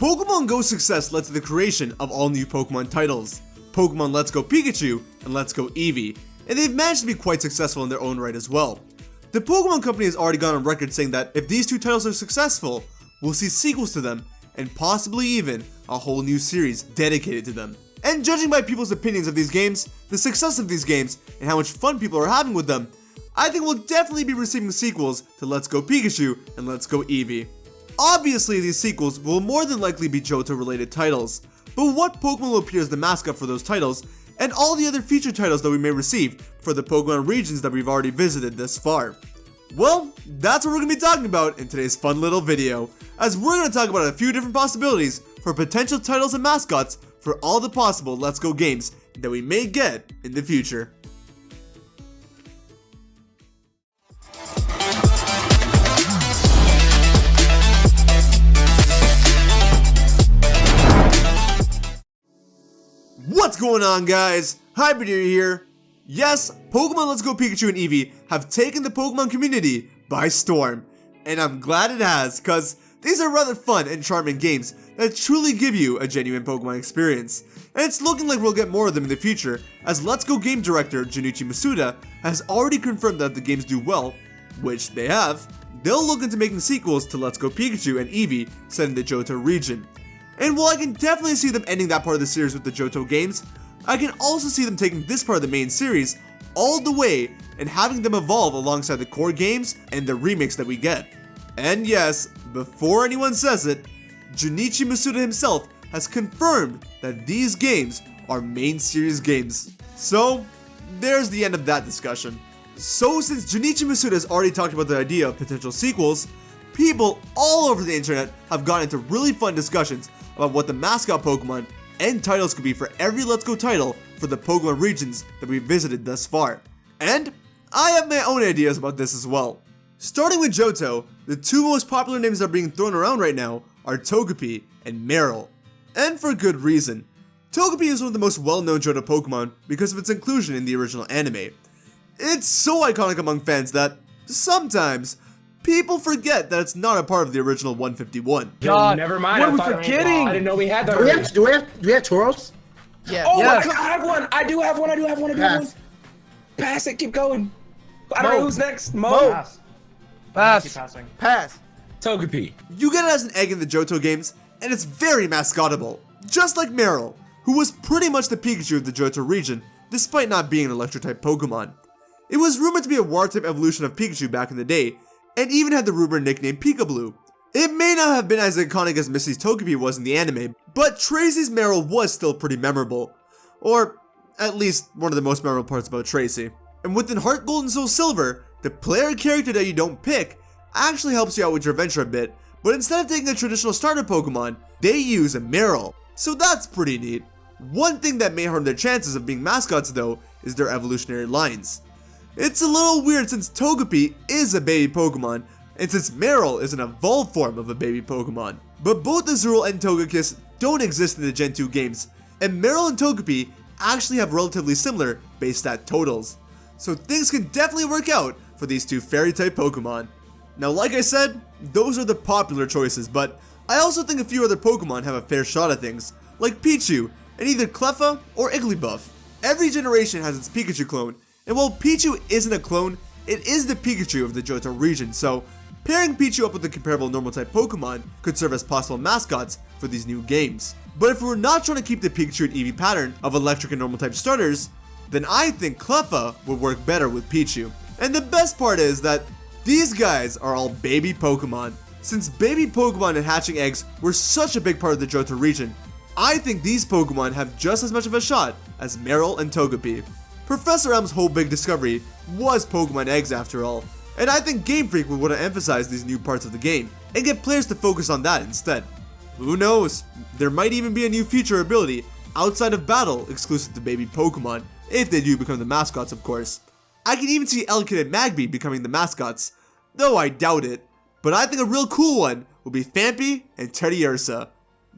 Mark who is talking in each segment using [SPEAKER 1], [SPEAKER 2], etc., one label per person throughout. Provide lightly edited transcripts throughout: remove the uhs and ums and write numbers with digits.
[SPEAKER 1] Pokemon Go's success led to the creation of all new Pokemon titles, Pokemon Let's Go Pikachu and Let's Go Eevee, and they've managed to be quite successful in their own right as well. The Pokemon Company has already gone on record saying that if these two titles are successful, we'll see sequels to them, and possibly even a whole new series dedicated to them. And judging by people's opinions of these games, the success of these games, and how much fun people are having with them, I think we'll definitely be receiving sequels to Let's Go Pikachu and Let's Go Eevee. Obviously, these sequels will more than likely be Johto related titles, but what Pokemon will appear as the mascot for those titles, and all the other feature titles that we may receive for the Pokemon regions that we've already visited this far? Well, that's what we're going to be talking about in today's fun little video, as we're going to talk about a few different possibilities for potential titles and mascots for all the possible Let's Go games that we may get in the future. What's going on, guys? HybridHero here. Yes, Pokemon Let's Go Pikachu and Eevee have taken the Pokemon community by storm, and I'm glad it has, cause these are rather fun and charming games that truly give you a genuine Pokemon experience, and it's looking like we'll get more of them in the future, as Let's Go game director Junichi Masuda has already confirmed that if the games do well, which they have, they'll look into making sequels to Let's Go Pikachu and Eevee set in the Johto region. And while I can definitely see them ending that part of the series with the Johto games, I can also see them taking this part of the main series all the way and having them evolve alongside the core games and the remakes that we get. And yes, before anyone says it, Junichi Masuda himself has confirmed that these games are main series games. So, there's the end of that discussion. So since Junichi Masuda has already talked about the idea of potential sequels, people all over the internet have gotten into really fun discussions about what the mascot Pokemon and titles could be for every Let's Go title for the Pokemon regions that we've visited thus far. And I have my own ideas about this as well. Starting with Johto, the two most popular names that are being thrown around right now are Togepi and Marill. And for good reason. Togepi is one of the most well-known Johto Pokemon because of its inclusion in the original anime. It's so iconic among fans that, sometimes, people forget that it's not a part of the original 151.
[SPEAKER 2] God, never mind.
[SPEAKER 3] What are we forgetting?
[SPEAKER 2] I didn't know we had that.
[SPEAKER 3] Do we have Tauros?
[SPEAKER 4] Yeah.
[SPEAKER 2] Oh
[SPEAKER 3] Yes.
[SPEAKER 2] my God, I have one. I do have one.
[SPEAKER 3] Pass.
[SPEAKER 2] Pass it. Keep going. I don't know who's next.
[SPEAKER 3] Mo.
[SPEAKER 2] Pass.
[SPEAKER 3] Pass.
[SPEAKER 4] Passing.
[SPEAKER 3] Pass.
[SPEAKER 2] Togepi.
[SPEAKER 1] You get it as an egg in the Johto games, and it's very mascotable. Just like Marill, who was pretty much the Pikachu of the Johto region, despite not being an electric-type Pokemon. It was rumored to be a water-type evolution of Pikachu back in the day, and even had the rumored nickname Pikablu. It may not have been as iconic as Missy's Togepi was in the anime, but Tracy's Marill was still pretty memorable. Or, at least, one of the most memorable parts about Tracy. And within Heart Gold and Soul Silver, the player character that you don't pick actually helps you out with your adventure a bit, but instead of taking a traditional starter Pokemon, they use a Marill. So that's pretty neat. One thing that may harm their chances of being mascots though, is their evolutionary lines. It's a little weird since Togepi is a baby Pokemon, and since Marill is an evolved form of a baby Pokemon. But both Azurill and Togekiss don't exist in the Gen 2 games, and Marill and Togepi actually have relatively similar base stat totals. So things can definitely work out for these two fairy-type Pokemon. Now like I said, those are the popular choices, but I also think a few other Pokemon have a fair shot at things, like Pichu, and either Cleffa or Igglybuff. Every generation has its Pikachu clone, and while Pichu isn't a clone, it is the Pikachu of the Johto region, so pairing Pichu up with a comparable normal-type Pokemon could serve as possible mascots for these new games. But if we're not trying to keep the Pikachu and Eevee pattern of electric and normal-type starters, then I think Cleffa would work better with Pichu. And the best part is that these guys are all baby Pokemon. Since baby Pokemon and hatching eggs were such a big part of the Johto region, I think these Pokemon have just as much of a shot as Marill and Togepi. Professor M's whole big discovery was Pokemon eggs after all, and I think Game Freak would want to emphasize these new parts of the game and get players to focus on that instead. Who knows, there might even be a new feature ability outside of battle exclusive to baby Pokemon, if they do become the mascots of course. I can even see Elekid and Magby becoming the mascots, though I doubt it, but I think a real cool one will be Phanpy and Teddiursa.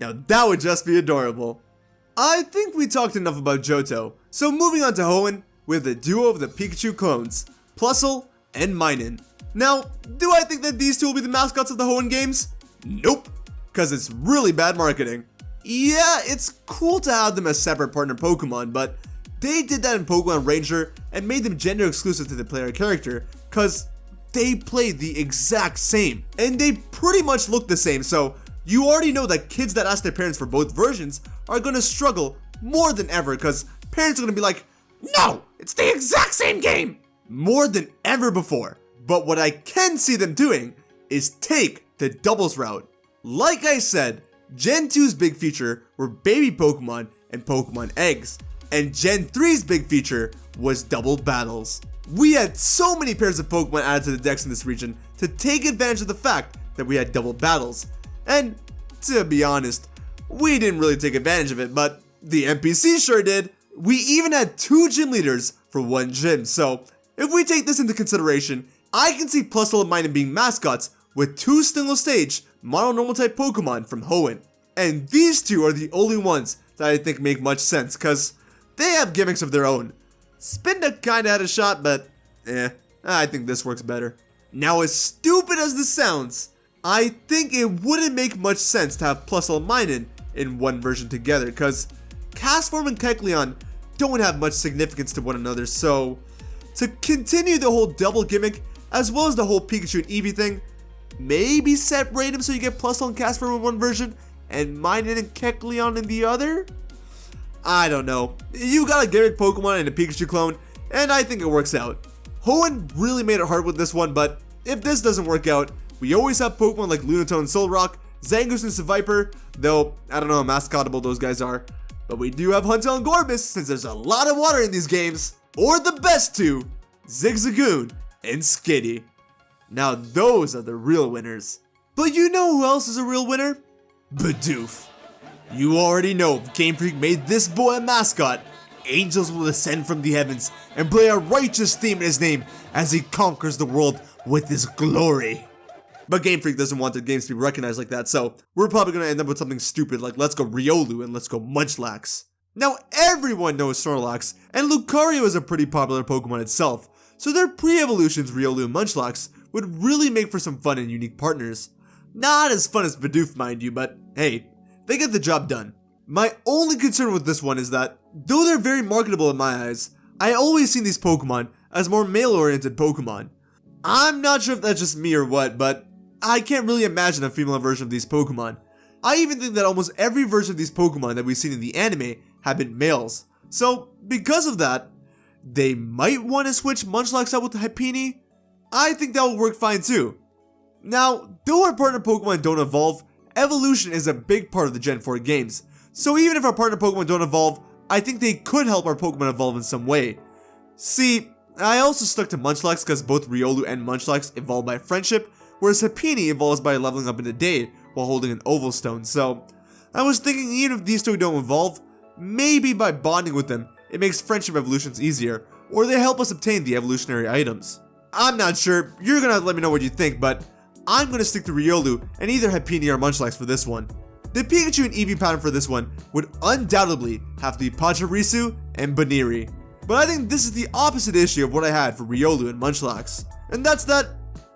[SPEAKER 1] Now that would just be adorable. I think we talked enough about Johto, so moving on to Hoenn, with the duo of the Pikachu clones, Plusle and Minun. Now, do I think that these two will be the mascots of the Hoenn games? Nope. because it's really bad marketing. Yeah, it's cool to have them as separate partner Pokemon, but they did that in Pokemon Ranger and made them gender exclusive to the player character, because they play the exact same. And they pretty much look the same, so you already know that kids that ask their parents for both versions are going to struggle more than ever, because parents are going to be like, no, it's the exact same game, more than ever before. But what I can see them doing is take the doubles route. Like I said, Gen 2's big feature were baby Pokemon and Pokemon eggs, and Gen 3's big feature was double battles. We had so many pairs of Pokemon added to the decks in this region to take advantage of the fact that we had double battles. And to be honest, we didn't really take advantage of it, but the NPC sure did. We even had 2 gym leaders for 1 gym, so if we take this into consideration, I can see Plus Minun being mascots with 2 single stage mono normal type Pokemon from Hoenn. And these 2 are the only ones that I think make much sense, cause they have gimmicks of their own. Spinda kinda had a shot, but I think this works better. Now, as stupid as this sounds, I think it wouldn't make much sense to have Plus Minun in one version together, cause Castform and Kecleon don't have much significance to one another, so to continue the whole double gimmick, as well as the whole Pikachu and Eevee thing, maybe separate them so you get Plus and Castform in one version, and Minun and Kecleon in the other? I don't know. You got a gimmick Pokemon and a Pikachu clone, and I think it works out. Hoenn really made it hard with this one, but if this doesn't work out, we always have Pokemon like Lunatone and Solrock, Zangoose and Seviper, though I don't know how mascotable those guys are. But we do have Huntail and Gorbis, since there's a lot of water in these games. Or the best 2, Zigzagoon and Skitty. Now those are the real winners. But you know who else is a real winner? Bidoof. You already know if Game Freak made this boy a mascot, angels will descend from the heavens and play a righteous theme in his name as he conquers the world with his glory. But Game Freak doesn't want their games to be recognized like that, so we're probably going to end up with something stupid like Let's Go Rhyolu and Let's Go Munchlax. Now everyone knows Snorlax, and Lucario is a pretty popular Pokemon itself, so their pre-evolutions Rhyolu and Munchlax would really make for some fun and unique partners. Not as fun as Bidoof, mind you, but hey, they get the job done. My only concern with this one is that, though they're very marketable in my eyes, I always see these Pokemon as more male-oriented Pokemon. I'm not sure if that's just me or what, but I can't really imagine a female version of these Pokemon. I even think that almost every version of these Pokemon that we've seen in the anime have been males. So, because of that, they might want to switch Munchlax out with Hypini. I think that will work fine too. Now, though our partner Pokemon don't evolve, evolution is a big part of the Gen 4 games. So even if our partner Pokemon don't evolve, I think they could help our Pokemon evolve in some way. See, I also stuck to Munchlax because both Rhyolu and Munchlax evolve by friendship, whereas Hypini evolves by leveling up in a day while holding an Oval Stone, so I was thinking even if these two don't evolve, maybe by bonding with them, it makes friendship evolutions easier, or they help us obtain the evolutionary items. I'm not sure, you're gonna have to let me know what you think, but I'm gonna stick to Rhyolu and either Hypini or Munchlax for this one. The Pikachu and Eevee pattern for this one would undoubtedly have to be Pachirisu and Baniri. But I think this is the opposite issue of what I had for Rhyolu and Munchlax, and that's that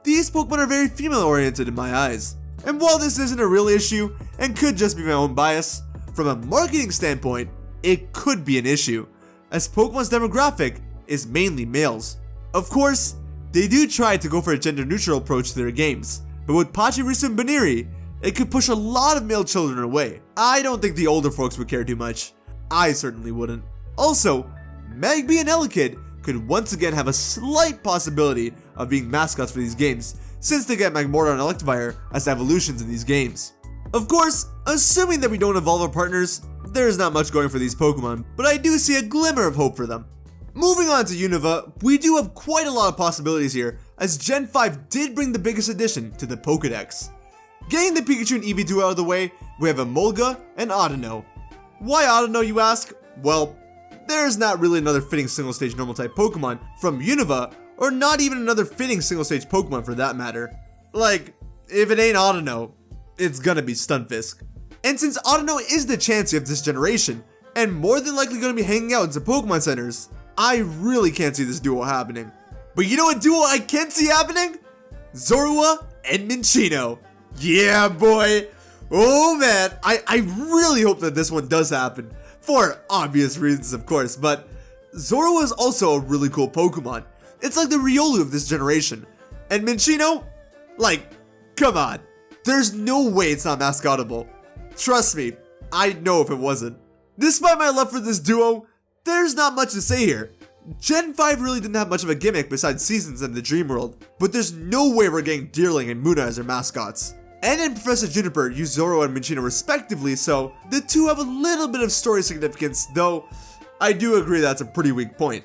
[SPEAKER 1] these Pokemon are very female-oriented in my eyes. And while this isn't a real issue, and could just be my own bias, from a marketing standpoint, it could be an issue, as Pokemon's demographic is mainly males. Of course, they do try to go for a gender-neutral approach to their games, but with Pachirisu and Baniri, it could push a lot of male children away. I don't think the older folks would care too much. I certainly wouldn't. Also, Magby and Elekid could once again have a slight possibility of being mascots for these games, since they get Magmortar and Electivire as evolutions in these games. Of course, assuming that we don't evolve our partners, there's not much going for these Pokemon, but I do see a glimmer of hope for them. Moving on to Unova, we do have quite a lot of possibilities here, as Gen 5 did bring the biggest addition to the Pokedex. Getting the Pikachu and Eevee duo out of the way, we have Emolga and Audino. Why Audino, you ask? Well, there's not really another fitting single-stage normal-type Pokemon from Unova, or not even another fitting single-stage Pokemon for that matter. Like, if it ain't Audino, it's gonna be Stunfisk. And since Audino is the Chansey of this generation, and more than likely gonna be hanging out in some Pokemon centers, I really can't see this duo happening. But you know what duo I can see happening? Zorua and Minccino. Yeah, boy! Oh man, I really hope that this one does happen. For obvious reasons, of course, but Zoro is also a really cool Pokemon. It's like the Rhyolu of this generation. And Minccino? Like, come on. There's no way it's not mascotable. Trust me, I'd know if it wasn't. Despite my love for this duo, there's not much to say here. Gen 5 really didn't have much of a gimmick besides Seasons and the Dream World, but there's no way we're getting Deerling and Muna as their mascots. And Professor Juniper use Zoro and Minccino respectively, so the two have a little bit of story significance, though I do agree that's a pretty weak point.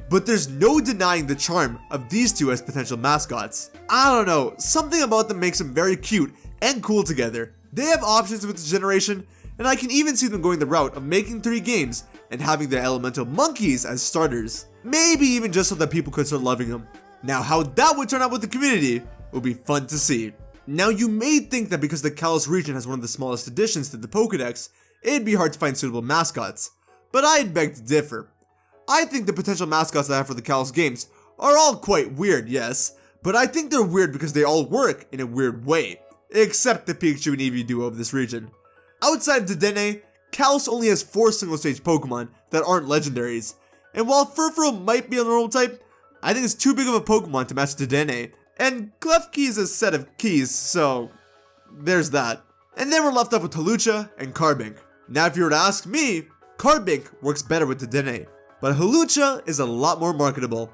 [SPEAKER 1] But there's no denying the charm of these two as potential mascots. I don't know, something about them makes them very cute and cool together. They have options with this generation, and I can even see them going the route of making 3 games and having the elemental monkeys as starters. Maybe even just so that people could start loving them. Now how that would turn out with the community would be fun to see. Now you may think that because the Kalos region has one of the smallest additions to the Pokedex, it'd be hard to find suitable mascots. But I'd beg to differ. I think the potential mascots that I have for the Kalos games are all quite weird, yes, but I think they're weird because they all work in a weird way, except the Pikachu and Eevee duo of this region. Outside of Dedenne, Kalos only has 4 single-stage Pokemon that aren't legendaries, and while Furfrou might be a normal type, I think it's too big of a Pokemon to match Dedenne, and Klefki is a set of keys, so there's that. And then we're left off with Hawlucha and Carbink. Now if you were to ask me, Carbink works better with Dedenne, but Hawlucha is a lot more marketable.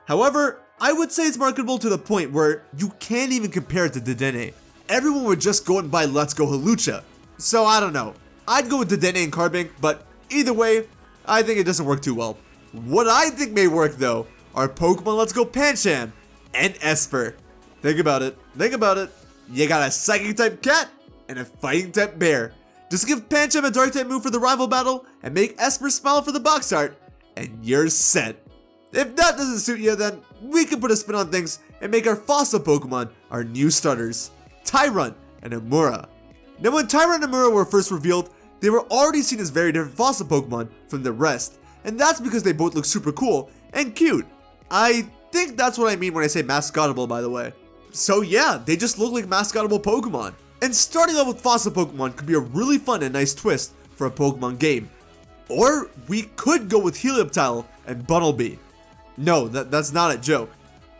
[SPEAKER 1] However, I would say it's marketable to the point where you can't even compare it to Dedenne. Everyone would just go and buy Let's Go Hawlucha. So I don't know. I'd go with Dedenne and Carbink, but either way, I think it doesn't work too well. What I think may work though are Pokemon Let's Go Pancham and Esper. Think about it. Think about it. You got a Psychic type cat and a Fighting type bear. Just give Pancham a Dark type move for the rival battle and make Esper smile for the box art, and you're set. If that doesn't suit you, then we can put a spin on things and make our fossil Pokemon our new starters, Tyrunt and Amura. Now when Tyrunt and Amura were first revealed, they were already seen as very different fossil Pokemon from the rest, and that's because they both look super cool and cute. I think that's what I mean when I say mascotable, by the way. So yeah, they just look like mascotable Pokemon. And starting off with fossil Pokemon could be a really fun and nice twist for a Pokemon game. Or we could go with Helioptile and Bunnelby. No, that's not a joke.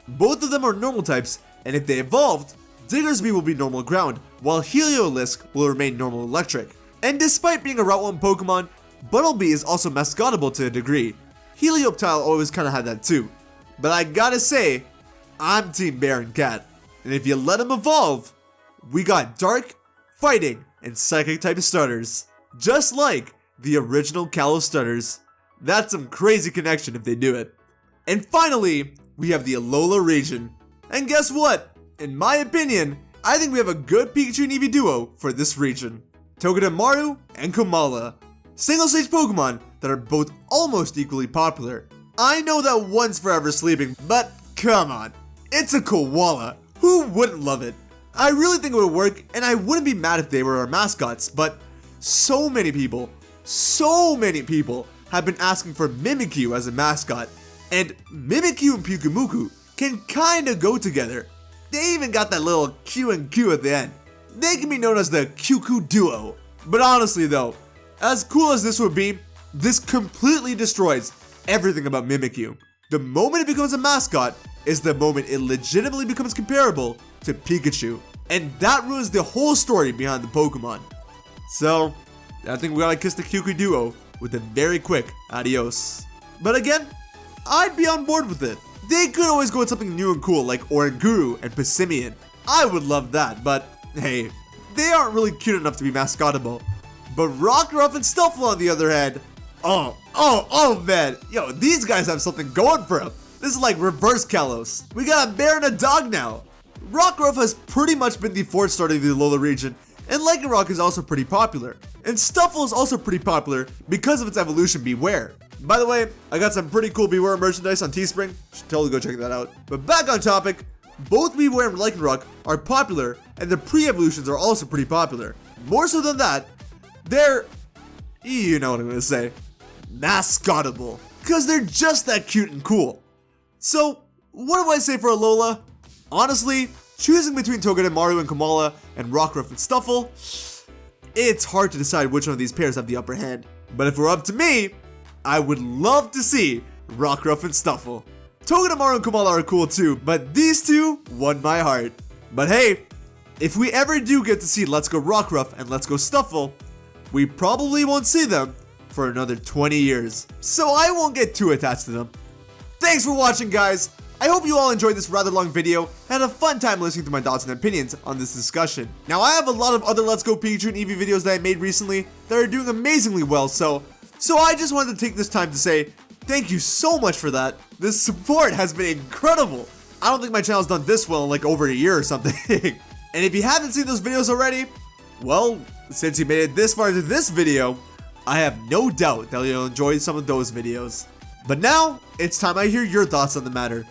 [SPEAKER 1] Both of them are normal types, and if they evolved, Diggersby will be normal ground, while Heliolisk will remain normal electric. And despite being a Route 1 Pokemon, Bunnelby is also mascotable to a degree. Helioptile always kinda had that too. But I gotta say, I'm Team Bear and Cat. And if you let them evolve, we got Dark, Fighting, and Psychic type starters. Just like the original Kalos starters. That's some crazy connection if they do it. And finally, we have the Alola region. And guess what? In my opinion, I think we have a good Pikachu and Eevee duo for this region. Togedemaru and Komala. Single stage Pokemon that are both almost equally popular. I know that one's forever sleeping, but come on. It's a koala. Who wouldn't love it? I really think it would work, and I wouldn't be mad if they were our mascots, but so many people have been asking for Mimikyu as a mascot, and Mimikyu and Pyukumuku can kinda go together. They even got that little Q and Q at the end. They can be known as the QQ duo. But honestly though, as cool as this would be, this completely destroys everything about Mimikyu. The moment it becomes a mascot is the moment it legitimately becomes comparable to Pikachu. And that ruins the whole story behind the Pokemon. So, I think we gotta kiss the QQ duo with a very quick adios. But again, I'd be on board with it. They could always go with something new and cool like Oranguru and Passimian. I would love that, but hey, they aren't really cute enough to be mascotable. But Rockruff and Stuffle on the other hand, oh man, yo, these guys have something going for them. This is like reverse Kalos. We got a bear and a dog now. Rockruff has pretty much been the 4th starter of the Alola region, and Lycanroc is also pretty popular. And Stuffle is also pretty popular because of its evolution Beware. By the way, I got some pretty cool Beware merchandise on Teespring. Should totally go check that out. But back on topic, both Beware and Lycanroc are popular, and the pre-evolutions are also pretty popular. More so than that, they're, you know what I'm gonna say, mascotable. Because they're just that cute and cool. So, what do I say for Alola? Honestly, choosing between Togedemaru and Komala and Rockruff and Stuffle, it's hard to decide which one of these pairs have the upper hand. But if it were up to me, I would love to see Rockruff and Stuffle. Togedemaru and Komala are cool too, but these two won my heart. But hey, if we ever do get to see Let's Go Rockruff and Let's Go Stuffle, we probably won't see them for another 20 years. So I won't get too attached to them. Thanks for watching, guys. I hope you all enjoyed this rather long video and had a fun time listening to my thoughts and opinions on this discussion. Now, I have a lot of other Let's Go Pikachu and Eevee videos that I made recently that are doing amazingly well, so I just wanted to take this time to say thank you so much for that. This support has been incredible. I don't think my channel's done this well in like over a year or something. And if you haven't seen those videos already, well, since you made it this far into this video, I have no doubt that you'll enjoy some of those videos. But now, it's time I hear your thoughts on the matter.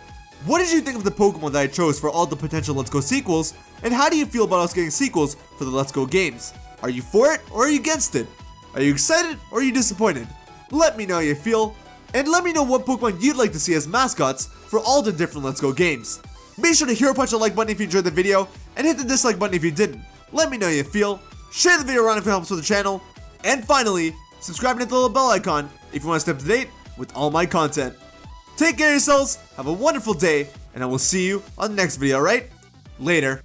[SPEAKER 1] What did you think of the Pokemon that I chose for all the potential Let's Go sequels, and how do you feel about us getting sequels for the Let's Go games? Are you for it, or are you against it? Are you excited, or are you disappointed? Let me know how you feel, and let me know what Pokemon you'd like to see as mascots for all the different Let's Go games. Be sure to hero punch a like button if you enjoyed the video, and hit the dislike button if you didn't. Let me know how you feel, share the video around if it helps with the channel, and finally, subscribe and hit the little bell icon if you want to stay up to date with all my content. Take care of yourselves, have a wonderful day, and I will see you on the next video, alright? Later.